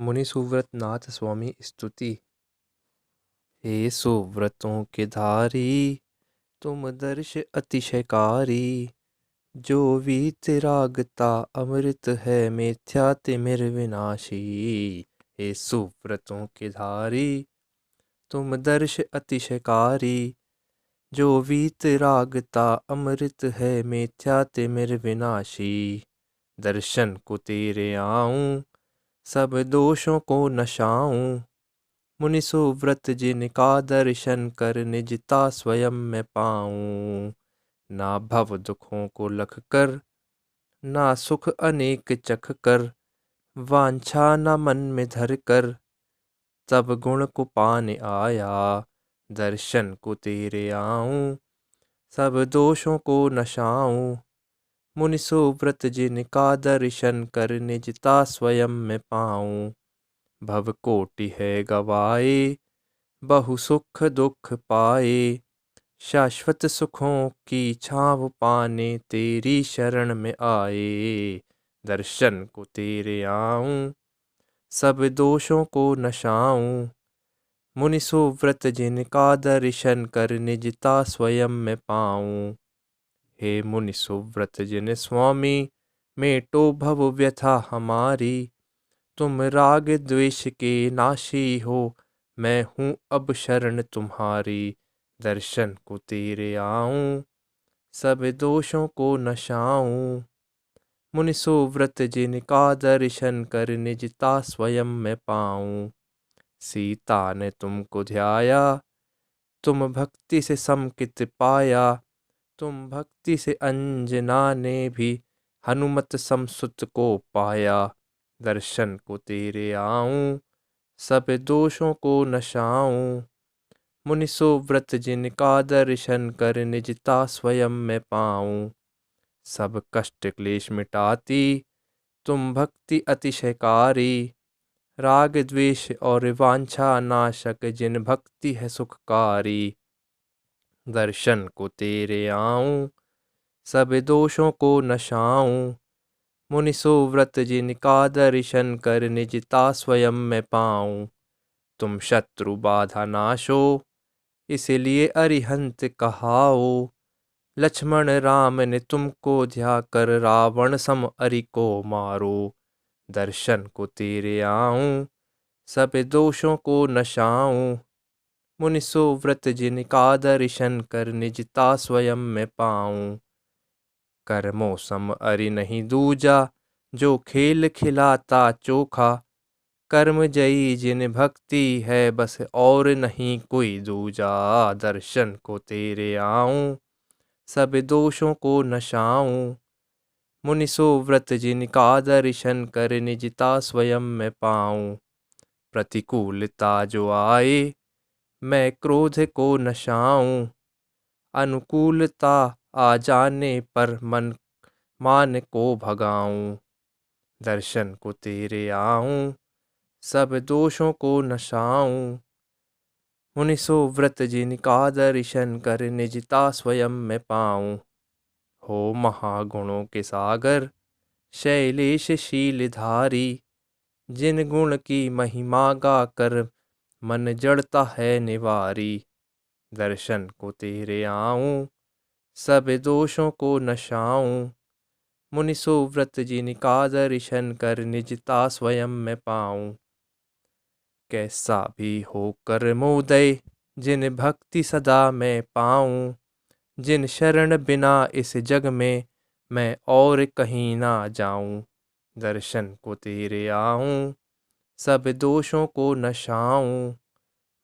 मुनि सुव्रत नाथ स्वामी स्तुति। हे सुव्रतों के धारी, तुम दर्श अतिशयकारी। जो वीतरागता अमृत है, मिथ्या तिमिर विनाशी। हे सुव्रतों के धारी, तुम दर्श अतिशयकारी। जो वीतरागता अमृत है, मिथ्या तिमिर विनाशी। दर्शन को तेरे आऊं, सब दोषों को नशाऊं। मुनि सुव्रत जिनका दर्शन कर, निजता स्वयं में पाऊं। ना भव दुखों को लख कर, ना सुख अनेक चख कर। वांछा न मन में धर कर, तब गुण को पाने आया। दर्शन को तेरे आऊं, सब दोषों को नशाऊं। मुनि सुव्रत जिनका दर्शन कर, निजता स्वयं में पाऊं। भव कोटि है गवाए, बहु सुख दुख पाए। शाश्वत सुखों की छाँव पाने, तेरी शरण में आए। दर्शन को तेरे आऊं, सब दोषों को नशाऊं। मुनि सुव्रत जिनका दर्शन कर, निजता स्वयं में पाऊं। हे मुनि सुव्रत जिन स्वामी, मेटो भव व्यथा हमारी। तुम राग द्वेष के नाशी हो, मैं हूँ अब शरण तुम्हारी। दर्शन को तेरे आऊं, सब दोषों को नशाऊं। मुनि सुव्रत जिनका दर्शन कर, निजता स्वयं में पाऊं। सीता ने तुमको ध्याया, तुम भक्ति से समकित पाया। तुम भक्ति से अंजना ने भी, हनुमत समसुत को पाया। दर्शन को तेरे आऊं, सब दोषों को नशाऊं। मुनि सुव्रत जिनका दर्शन कर, निजता स्वयं में पाऊं। सब कष्ट क्लेश मिटाती, तुम भक्ति अतिशयकारी। राग द्वेष और वांछा नाशक, जिन भक्ति है सुखकारी। दर्शन को तेरे आऊं, सब दोषों को नशाऊं। मुनि सुव्रत जिनका दर्शन कर, निजता स्वयं में पाऊं। तुम शत्रु बाधा नाशो, इसलिए अरिहंत कहाओ। लक्ष्मण राम ने तुमको ध्या कर, रावण सम अरि को मारो। दर्शन को तेरे आऊं, सब दोषों को नशाऊं। मुनि सुव्रत जिनका दर्शन कर, निजता स्वयं में पाऊं। कर्मों सम अरि नहीं दूजा, जो खेल खिलाता चोखा। कर्म जयी जिन भक्ति है, बस और नहीं कोई दूजा। दर्शन को तेरे आऊं, सब दोषों को नशाऊं। मुनि सुव्रत जिनका दर्शन कर, निजता स्वयं में पाऊं। प्रतिकूलता जो आए, मैं क्रोध को नशाऊं। अनुकूलता आ जाने पर, मन मान को भगाऊं। दर्शन को तेरे आऊं, सब दोषों को नशाऊं। मुनि सुव्रत जिनका दर्शन कर, निजता स्वयं में पाऊं। हो महागुणों के सागर, शैलेश शीलधारी। जिन गुण की महिमा गाकर, मन जड़ता है निवारी। दर्शन को तेरे आऊं, सब दोषों को नशाऊं। मुनि सुव्रत जिनका दर्शन कर, निजता स्वयं में पाऊं। कैसा भी हो कर्मोदय, जिन भक्ति सदा मैं पाऊं। जिन शरण बिना इस जग में, मैं और कहीं ना जाऊं। दर्शन को तेरे आऊं, सब दोषों को नशाऊं।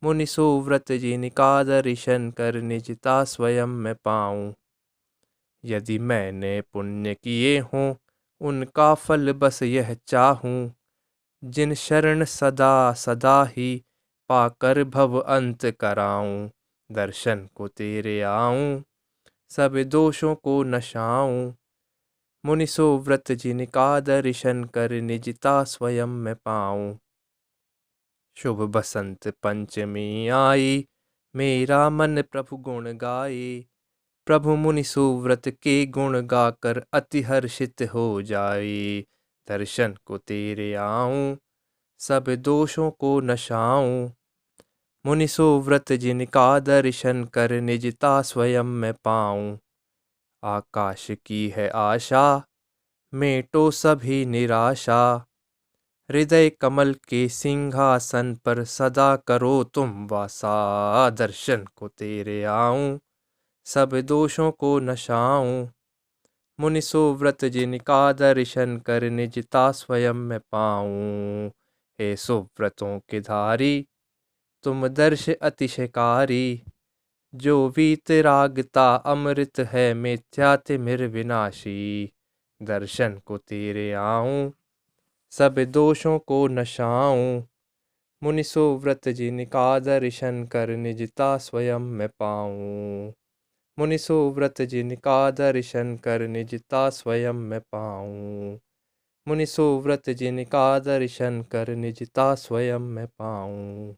मुनि सुव्रत जिनका दर्शन कर, निजता स्वयं में पाऊं। यदि मैंने पुण्य किए हों, उनका फल बस यह चाहूं। जिन शरण सदा सदा ही, पाकर भव अंत कराऊं। दर्शन को तेरे आऊं, सब दोषों को नशाऊं। मुनि सुव्रत जिनका दर्शन कर, निजता स्वयं में पाऊं। शुभ बसंत पंचमी आई, मेरा मन प्रभु गुण गाए। प्रभु मुनि सुव्रत के गुण गाकर, अति हर्षित हो जाए। दर्शन को तेरे आऊं, सब दोषों को नशाऊं। मुनिसो व्रत जिनका दर्शन कर निजता स्वयं में पाऊं। आकाश की है आशा, मेटो सभी निराशा। हृदय कमल के सिंहासन पर सदा करो तुम वासा। दर्शन को तेरे आऊं, सब दोषों को नशाऊं। मुनिसो व्रत जिनका दर्शन कर निजता स्वयं में पाऊं। हे सुव्रतों के धारी, तुम दर्श अतिशयकारी। जो वीतरागता अमृत है, मिथ्या तिमिर विनाशी। दर्शन को तेरे आऊं, सब दोषों को नशाऊं। मुनिसो व्रत जिनका दर्शन कर निजता स्वयं में पाऊं। मुनिसो व्रत जिनका दर्शन कर निजता स्वयं में पाऊं। मुनिसो व्रत जिनका दर्शन कर निजता स्वयं में पाऊं।